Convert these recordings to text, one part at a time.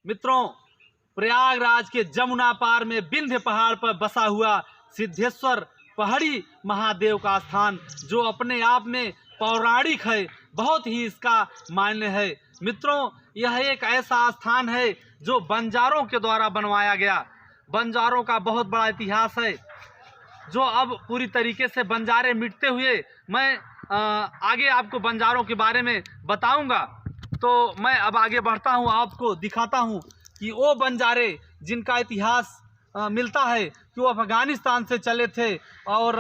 मित्रों, प्रयागराज के जमुना पार में विंध्य पहाड़ पर बसा हुआ सिद्धेश्वर पहाड़ी महादेव का स्थान जो अपने आप में पौराणिक है, बहुत ही इसका मान्य है। मित्रों, यह एक ऐसा स्थान है जो बंजारों के द्वारा बनवाया गया। बंजारों का बहुत बड़ा इतिहास है जो अब पूरी तरीके से बंजारे मिटते हुए मैं आगे आपको बंजारों के बारे में बताऊंगा। तो मैं अब आगे बढ़ता हूं, आपको दिखाता हूं कि वो बंजारे जिनका इतिहास मिलता है कि वो अफगानिस्तान से चले थे और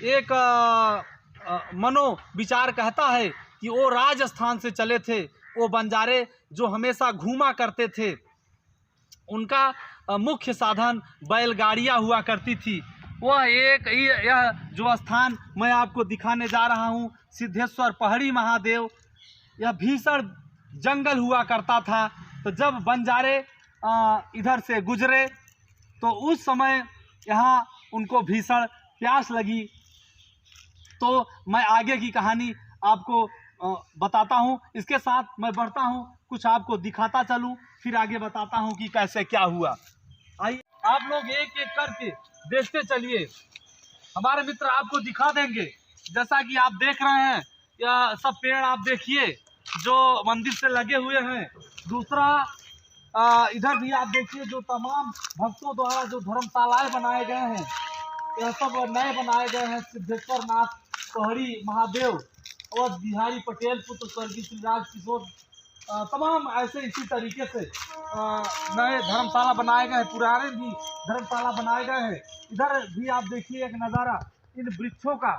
एक मनो विचार कहता है कि वो राजस्थान से चले थे। वो बंजारे जो हमेशा घूमा करते थे, उनका मुख्य साधन बैलगाड़ियाँ हुआ करती थी। वह यह जो स्थान मैं आपको दिखाने जा रहा हूँ, सिद्धेश्वर पहाड़ी महादेव, यह भीषण जंगल हुआ करता था। तो जब बंजारे इधर से गुजरे तो उस समय यहाँ उनको भीषण प्यास लगी। तो मैं आगे की कहानी आपको बताता हूँ। इसके साथ मैं बढ़ता हूँ, कुछ आपको दिखाता चलूँ, फिर आगे बताता हूँ कि कैसे क्या हुआ। आइए आप लोग एक एक करके देखते चलिए, हमारे मित्र आपको दिखा देंगे। जैसा कि आप देख रहे हैं, यह सब पेड़ आप देखिए जो मंदिर से लगे हुए हैं। दूसरा इधर भी आप देखिए जो तमाम भक्तों द्वारा जो धर्मशालाएं बनाए गए हैं, यह सब नए बनाए गए हैं। सिद्धेश्वर नाथ पहाड़ी महादेव और बिहारी पटेल पुत्र स्वर्गीय श्री राज किशोर, तमाम ऐसे इसी तरीके से नए धर्मशाला बनाए गए हैं, पुराने भी धर्मशाला बनाए गए हैं। इधर भी आप देखिए एक नज़ारा इन वृक्षों का,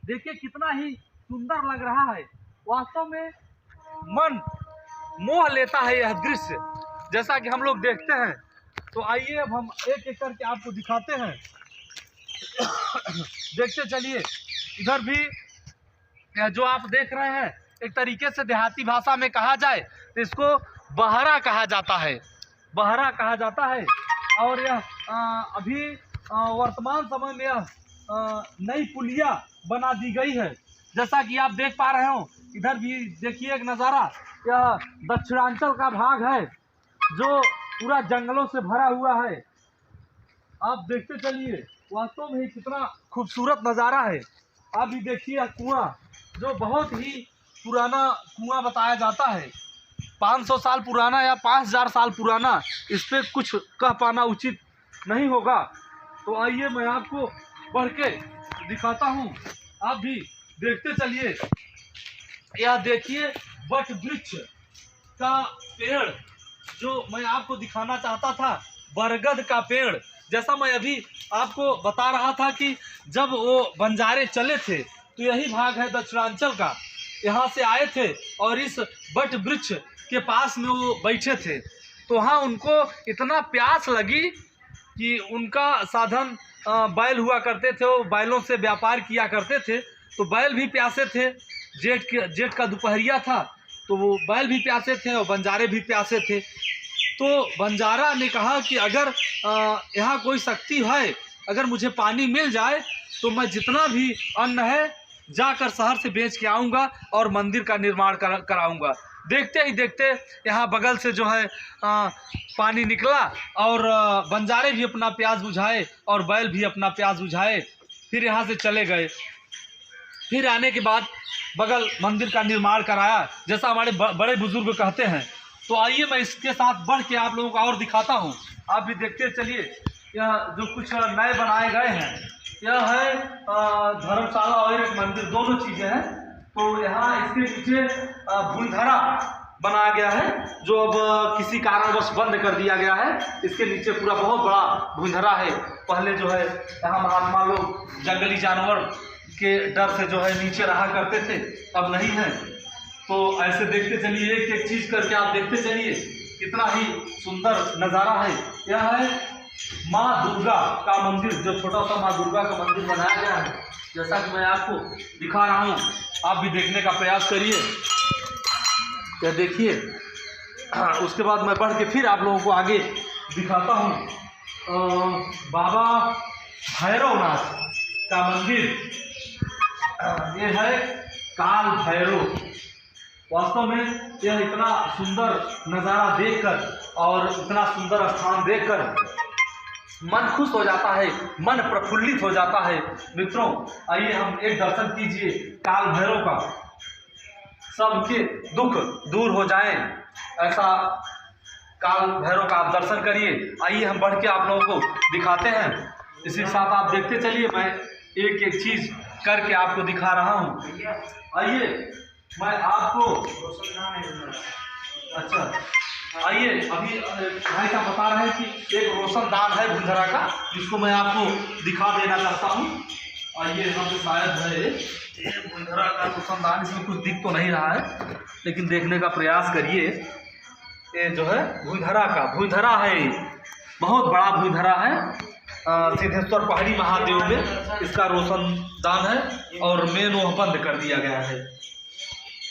देखिए कितना ही सुंदर लग रहा है। वास्तव में मन मोह लेता है यह दृश्य, जैसा कि हम लोग देखते हैं। तो आइए अब हम एक एक करके आपको दिखाते हैं। देखते चलिए। इधर भी जो आप देख रहे हैं, एक तरीके से देहाती भाषा में कहा जाए तो इसको बहरा कहा जाता है, बहरा कहा जाता है। और यह अभी वर्तमान समय में यह नई पुलिया बना दी गई है, जैसा कि आप देख पा रहे हो। इधर भी देखिए एक नज़ारा, यह दक्षिणांचल का भाग है जो पूरा जंगलों से भरा हुआ है। आप देखते चलिए, वास्तव में ही कितना खूबसूरत नज़ारा है। आप भी देखिए कुआं, जो बहुत ही पुराना कुआं बताया जाता है, 500 साल पुराना या 5000 साल पुराना, इस पर कुछ कह पाना उचित नहीं होगा। तो आइए मैं आपको बढ़ के दिखाता हूँ, आप भी देखते चलिए। यह देखिए वट वृक्ष का पेड़ जो मैं आपको दिखाना चाहता था, बरगद का पेड़। जैसा मैं अभी आपको बता रहा था कि जब वो बंजारे चले थे तो यही भाग है दक्षिणांचल का, यहाँ से आए थे और इस वट वृक्ष के पास में वो बैठे थे। तो वहाँ उनको इतना प्यास लगी कि उनका साधन बैल हुआ करते थे, वो बैलों से व्यापार किया करते थे। तो बैल भी प्यासे थे, जेठ का दोपहरिया था, तो वो बैल भी प्यासे थे और बंजारे भी प्यासे थे। तो बंजारा ने कहा कि अगर यहाँ कोई शक्ति है, अगर मुझे पानी मिल जाए तो मैं जितना भी अन्न है जाकर शहर से बेच के आऊँगा और मंदिर का निर्माण कराऊँगा। देखते ही देखते यहाँ बगल से जो है पानी निकला और बंजारे भी अपना प्यास बुझाए और बैल भी अपना प्यास बुझाए, फिर यहाँ से चले गए। फिर आने के बाद बगल मंदिर का निर्माण कराया, जैसा हमारे बड़े बुजुर्ग कहते हैं। तो आइए मैं इसके साथ बढ़ के आप लोगों को और दिखाता हूँ, आप भी देखते चलिए। यह जो कुछ नए बनाए गए हैं, यह है धर्मशाला और एक मंदिर, दोनों चीज़ें हैं। तो यहाँ इसके पीछे भूलधरा बनाया गया है जो अब किसी कारणवश बंद कर दिया गया है। इसके नीचे पूरा बहुत बड़ा भूलधरा है। पहले जो है यहाँ महात्मा लोग जंगली जानवर के डर से जो है नीचे रहा करते थे, अब नहीं है। तो ऐसे देखते चलिए, एक एक चीज़ करके आप देखते चलिए, कितना ही सुंदर नज़ारा है। यह है माँ दुर्गा का मंदिर, जो छोटा सा माँ दुर्गा का मंदिर बनाया गया है, जैसा कि मैं आपको दिखा रहा हूँ। आप भी देखने का प्रयास करिए। यह देखिए। उसके बाद मैं बढ़ के फिर आप लोगों को आगे दिखाता हूँ बाबा भैरवनाथ का मंदिर। ये है काल भैरव, वास्तव में यह इतना सुंदर नज़ारा देखकर और इतना सुंदर स्थान देखकर मन खुश हो जाता है, मन प्रफुल्लित हो जाता है। मित्रों, आइए हम एक दर्शन कीजिए काल भैरव का, सबके दुख दूर हो जाएं, ऐसा काल भैरव का आप दर्शन करिए। आइए हम बढ़ के आप लोगों को दिखाते हैं। इसी के साथ आप देखते चलिए, मैं एक एक चीज़ करके आपको दिखा रहा हूँ। आइए मैं आपको, अच्छा आइए, अभी भाई साहब बता रहे हैं कि एक रोशनदान है भुंधरा का, जिसको मैं आपको दिखा देना चाहता हूँ। आइए, यहाँ पे शायद है ये भुंधरा का रोशनदान, इसमें कुछ दिख तो नहीं रहा है लेकिन देखने का प्रयास करिए। ये जो है भुंधरा है, बहुत बड़ा भुंधरा है, सिद्धेश्वर पहाड़ी महादेव में इसका रोशनदान है और मेन वो बंद कर दिया गया है।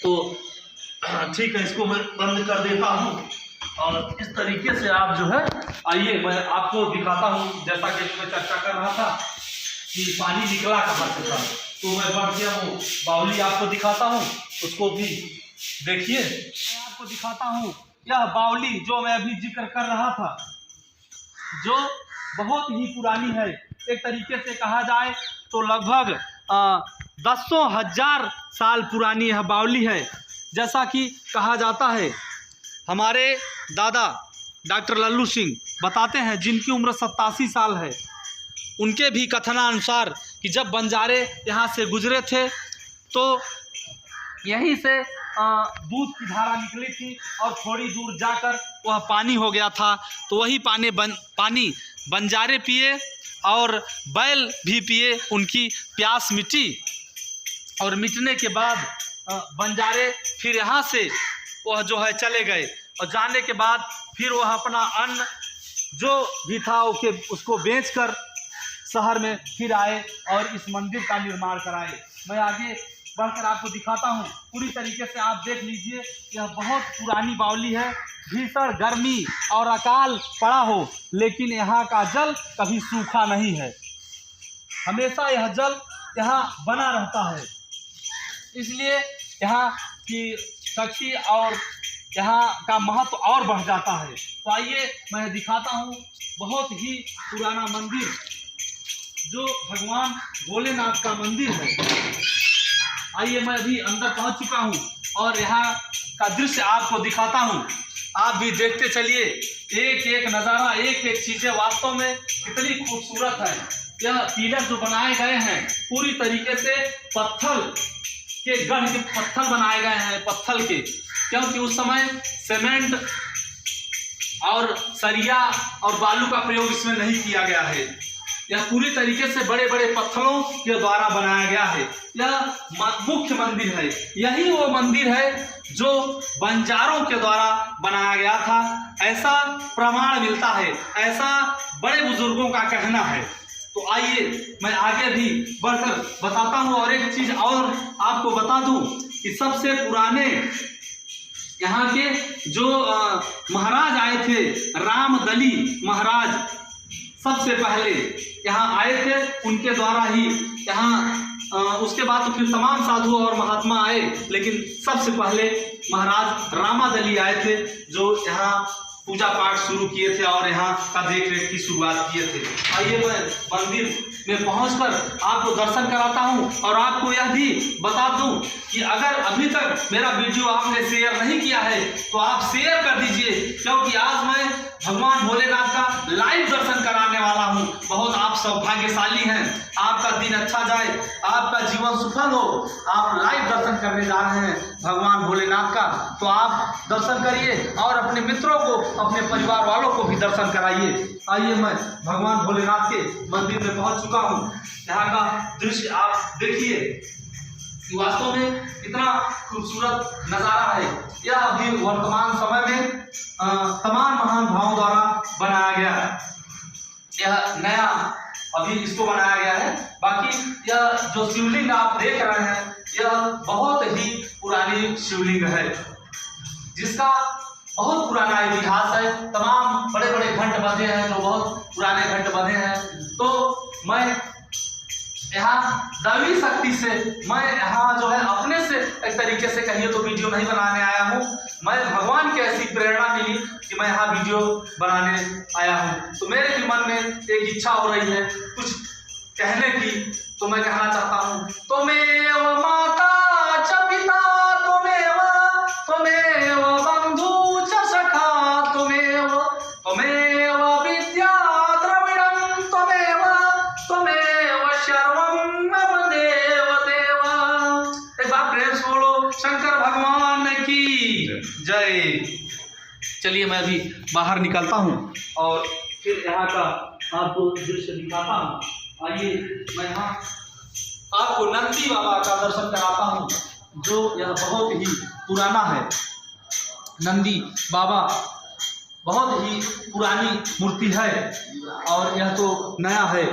तो ठीक है, इसको मैं बंद कर देता हूँ और इस तरीके से आप जो है, आइए मैं आपको दिखाता हूँ। जैसा कि मैं चर्चा कर रहा था कि पानी निकला कहाँ से था, तो मैं बढ़ गया वो बावली आपको दिखाता हूँ, उसको भी देखिए। मैं आपको दिखाता हूँ यह बावली जो मैं अभी जिक्र कर रहा था, जो बहुत ही पुरानी है। एक तरीके से कहा जाए तो लगभग दसों हजार साल पुरानी यह बावली है। जैसा कि कहा जाता है, हमारे दादा डॉक्टर लल्लू सिंह बताते हैं, जिनकी उम्र 87 साल है, उनके भी कथनानुसार कि जब बंजारे यहाँ से गुजरे थे तो यहीं से दूध की धारा निकली थी और थोड़ी दूर जाकर वह पानी हो गया था। तो वही पानी बंजारे पिए और बैल भी पिए, उनकी प्यास मिटी और मिटने के बाद बंजारे फिर यहाँ से वह जो है चले गए और जाने के बाद फिर वह अपना अन्न जो भी था उसको बेचकर शहर में फिर आए और इस मंदिर का निर्माण कराए। मैं आगे बढ़कर आपको दिखाता हूँ, पूरी तरीके से आप देख लीजिए। यह बहुत पुरानी बावली है, भीषण गर्मी और अकाल पड़ा हो लेकिन यहाँ का जल कभी सूखा नहीं है, हमेशा यह जल यहाँ बना रहता है। इसलिए यहाँ की शक्ति और यहाँ का महत्व और बढ़ जाता है। तो आइए मैं दिखाता हूँ बहुत ही पुराना मंदिर, जो भगवान भोलेनाथ का मंदिर है। आइए, मैं अभी अंदर पहुँच चुका हूँ और यहाँ का दृश्य आपको दिखाता हूँ, आप भी देखते चलिए। एक एक नज़ारा, एक एक चीज़ें वास्तव में कितनी खूबसूरत है। यह पिलर जो बनाए गए हैं पूरी तरीके से पत्थर के गढ़ के पत्थर बनाए गए हैं, पत्थर के, क्योंकि उस समय सीमेंट और सरिया और बालू का प्रयोग इसमें नहीं किया गया है। यह पूरी तरीके से बड़े बड़े पत्थरों के द्वारा बनाया गया है। यह मुख्य मंदिर है, यही वो मंदिर है जो बंजारों के द्वारा बनाया गया था, ऐसा प्रमाण मिलता है, ऐसा बड़े बुजुर्गों का कहना है। तो आइए मैं आगे भी बढ़कर बताता हूँ। और एक चीज और आपको बता दूं कि सबसे पुराने यहाँ के जो महाराज आए थे, रामदली महाराज सबसे पहले यहाँ आए थे, उनके द्वारा ही यहाँ उसके बाद तो फिर तमाम साधु और महात्मा आए, लेकिन सबसे पहले महाराज रामादली आए थे जो यहाँ पूजा पाठ शुरू किए थे और यहाँ का देख रेख की शुरुआत किए थे। आइए मैं मंदिर में पहुंचकर आपको दर्शन कराता हूं और आपको यह भी बता दूं कि अगर अभी तक मेरा वीडियो आपने शेयर नहीं किया है तो आप शेयर कर दीजिए, क्योंकि आज मैं भगवान भोलेनाथ का लाइव दर्शन कराने वाला हूं। बहुत आप सौभाग्यशाली हैं, आपका दिन अच्छा जाए, आपका जीवन सफल हो, आप लाइव दर्शन करने जा रहे हैं भगवान भोलेनाथ का। तो आप दर्शन करिए और अपने मित्रों को, अपने परिवार वालों को भी दर्शन कराइए। आइए मैं भगवान भोलेनाथ के मंदिर में पहुंच चुका हूं। यहाँ का दृश्य आप देखिए, वास्तव में कितना खूबसूरत नज़ारा है। यह अभी वर्तमान समय में तमाम महान भावों द्वारा बनाया गया है। यह नया अभी इसको बनाया गया है। बाकी यह जो शिवलिंग आप देख रहे हैं यह बहुत ही पुरानी शिवलिंग है, जिसका बहुत पुराना इतिहास है। तमाम बड़े बड़े घंट बंधे हैं, जो बहुत पुराने घंट बंधे हैं। तो मैं यहाँ दैवी शक्ति से, मैं यहाँ जो है अपने से एक तरीके से कहिए तो वीडियो नहीं बनाने आया हूँ, मैं भगवान की ऐसी प्रेरणा मिली कि मैं यहाँ वीडियो बनाने आया हूँ। तो मेरे भी मन में एक इच्छा हो रही है कुछ कहने की, तो मैं कहना चाहता हूँ, त्वमेव माता च पिता त्वमेव बंधु च सखा त्वमेव विद्या द्रविणं त्वमेव सर्वं मम देव देवा। एक बार प्रेम से बोलो शंकर भगवान की जय। चलिए मैं अभी बाहर निकलता हूँ और फिर यहाँ का आपको दृश्य दिखाता हूँ। आइए मैं यहाँ आपको नंदी बाबा का दर्शन कराता हूँ, जो यह बहुत ही पुराना है। नंदी बाबा बहुत ही पुरानी मूर्ति है और यह तो नया है।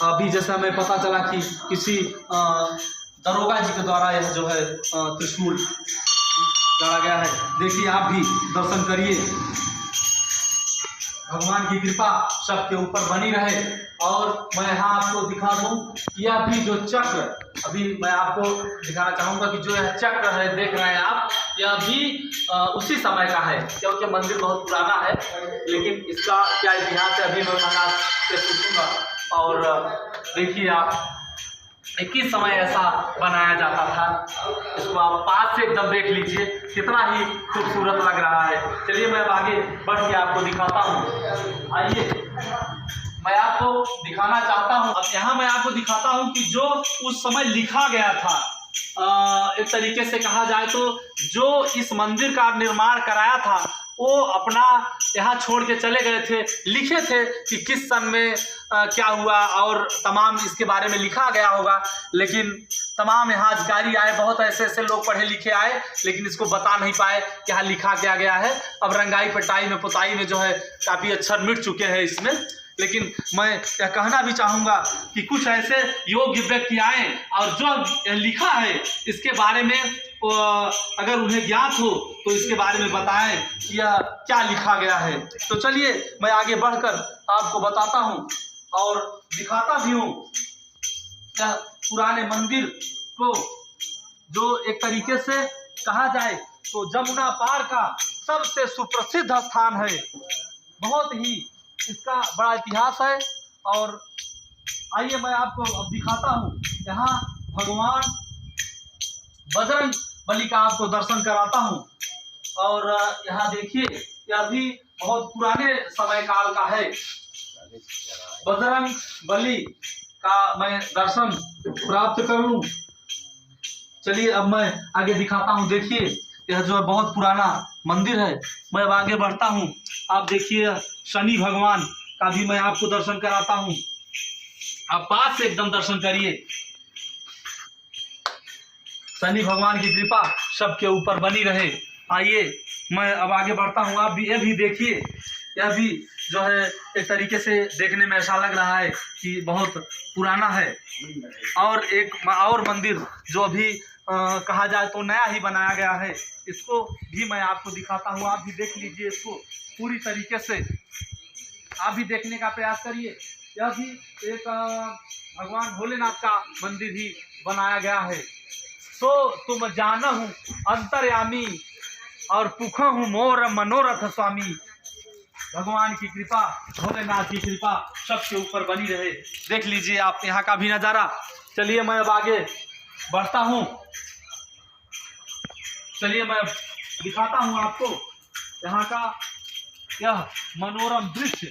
अभी जैसा हमें पता चला कि किसी दरोगा जी के द्वारा यह जो है त्रिशूल गाड़ा गया है। देखिए आप भी दर्शन करिए, भगवान की कृपा सबके ऊपर बनी रहे। और मैं यहाँ आपको दिखा दूं, यह भी जो चक्र अभी मैं आपको दिखाना चाहूँगा कि जो यह चक्र है देख रहे हैं आप, यह भी उसी समय का है, क्योंकि मंदिर बहुत पुराना है। लेकिन इसका क्या इतिहास है अभी मैं महाराज से पूछूंगा। और देखिए आप किस समय ऐसा बनाया जाता था, इसको आप पास से एकदम देख लीजिए, कितना ही खूबसूरत लग रहा है। चलिए मैं आगे बढ़ के आपको दिखाता हूँ। आइए मैं आपको दिखाना चाहता हूँ। अब यहाँ मैं आपको दिखाता हूँ कि जो उस समय लिखा गया था, एक तरीके से कहा जाए तो जो इस मंदिर का निर्माण कराया था वो अपना यहाँ छोड़ के चले गए थे। लिखे थे कि किस सन में क्या हुआ और तमाम इसके बारे में लिखा गया होगा, लेकिन तमाम यहाँ अधिकारी आए, बहुत ऐसे ऐसे लोग पढ़े लिखे आए, लेकिन इसको बता नहीं पाए कि यहाँ लिखा क्या गया है। अब रंगाई पटाई में पुताई में जो है काफ़ी अक्षर मिट चुके हैं इसमें। लेकिन मैं यह कहना भी चाहूँगा कि कुछ ऐसे योग्य व्यक्ति आए और जो लिखा है इसके बारे में अगर उन्हें ज्ञात हो तो इसके बारे में बताएं कि यह क्या लिखा गया है। तो चलिए मैं आगे बढ़कर आपको बताता हूँ और दिखाता भी हूँ यह पुराने मंदिर को, जो एक तरीके से कहा जाए तो जमुना पार का सबसे सुप्रसिद्ध स्थान है। बहुत ही इसका बड़ा इतिहास है। और आइए मैं आपको अब दिखाता हूँ, यहाँ भगवान बजरंग बली का आपको दर्शन कराता हूँ। और यहाँ देखिए यह भी बहुत पुराने समय काल का है। बजरंग बली का मैं दर्शन प्राप्त कर लूँ। चलिए अब मैं आगे दिखाता हूँ। देखिए यह जो है बहुत पुराना मंदिर है। मैं अब आगे बढ़ता हूँ। आप देखिए शनि भगवान का भी मैं आपको दर्शन कराता हूँ। आप पास से एकदम दर्शन करिए। शनि भगवान की कृपा सबके ऊपर बनी रहे। आइए मैं अब आगे बढ़ता हूँ। आप भी ये भी देखिए, यह भी जो है एक तरीके से देखने में ऐसा लग रहा है कि बहुत पुराना है। और एक और मंदिर जो अभी कहा जाए तो नया ही बनाया गया है, इसको भी मैं आपको दिखाता हूँ। आप भी देख लीजिए इसको पूरी तरीके से, आप भी देखने का प्रयास करिए। यह भी एक भगवान भोलेनाथ का मंदिर ही बनाया गया है। तो तुम जाना हूँ अंतर्यामी और पुखा हूँ मोर मनोरथ स्वामी। भगवान की कृपा, भोलेनाथ की कृपा सबके ऊपर बनी रहे। देख लीजिए आप यहाँ का भी नज़ारा। चलिए मैं अब आगे बढ़ता हूँ। चलिए मैं दिखाता हूँ आपको यहाँ का यह मनोरम दृश्य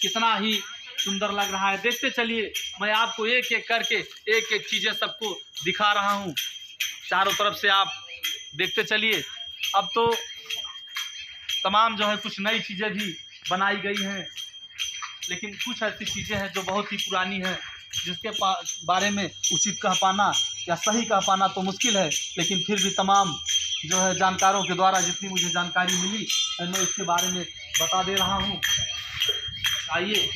कितना ही सुंदर लग रहा है। देखते चलिए, मैं आपको एक एक करके एक एक चीज़ें सबको दिखा रहा हूँ। चारों तरफ से आप देखते चलिए। अब तो तमाम जो है कुछ नई चीज़ें भी बनाई गई हैं, लेकिन कुछ ऐसी चीज़ें हैं जो बहुत ही पुरानी हैं, जिसके बारे में उचित कह पाना या सही कह पाना तो मुश्किल है। लेकिन फिर भी तमाम जो है जानकारों के द्वारा जितनी मुझे जानकारी मिली मैं इसके बारे में बता दे रहा हूँ। आइए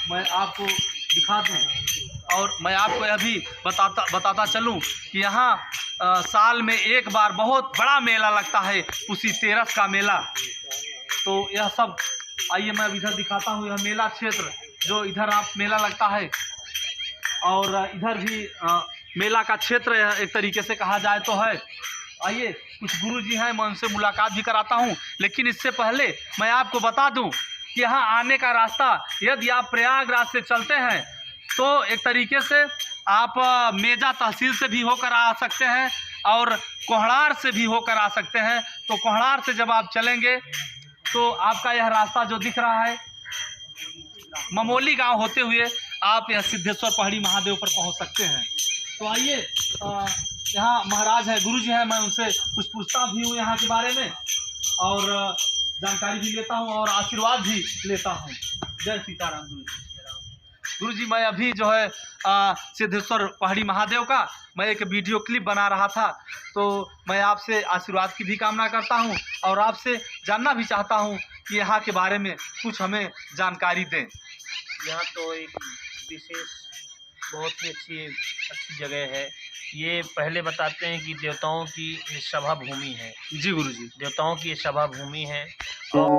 मैं आपको दिखा दूँ। और मैं आपको यह भी बताता चलूँ कि यहाँ साल में एक बार बहुत बड़ा मेला लगता है, उसी तेरस का मेला। तो यह सब आइए मैं इधर दिखाता हूँ। यह मेला क्षेत्र जो इधर आप मेला लगता है, और इधर भी मेला का क्षेत्र एक तरीके से कहा जाए तो है। आइए, कुछ गुरु जी हैं, मैं उनसे मुलाकात भी कराता हूँ। लेकिन इससे पहले मैं आपको बता दूँ कि यहाँ आने का रास्ता, यदि आप प्रयागराज से चलते हैं तो एक तरीके से आप मेजा तहसील से भी होकर आ सकते हैं और कोहड़ार से भी होकर आ सकते हैं। तो कोहड़ार से जब आप चलेंगे तो आपका यह रास्ता जो दिख रहा है, ममोली गांव होते हुए आप यह सिद्धेश्वर पहाड़ी महादेव पर पहुंच सकते हैं। तो आइए, यहाँ महाराज है, गुरु जी हैं, मैं उनसे कुछ पूछता भी हूँ यहाँ के बारे में और जानकारी भी लेता हूँ और आशीर्वाद भी लेता हूँ। जय सीताराम। गुरु जी, मैं अभी जो है सिद्धेश्वर पहाड़ी महादेव का मैं एक वीडियो क्लिप बना रहा था, तो मैं आपसे आशीर्वाद की भी कामना करता हूं और आपसे जानना भी चाहता हूं कि यहाँ के बारे में कुछ हमें जानकारी दें। यहाँ तो एक विशेष बहुत ही अच्छी जगह है। ये पहले बताते हैं कि देवताओं की सभा भूमि है। जी गुरु जी। देवताओं की सभा भूमि है और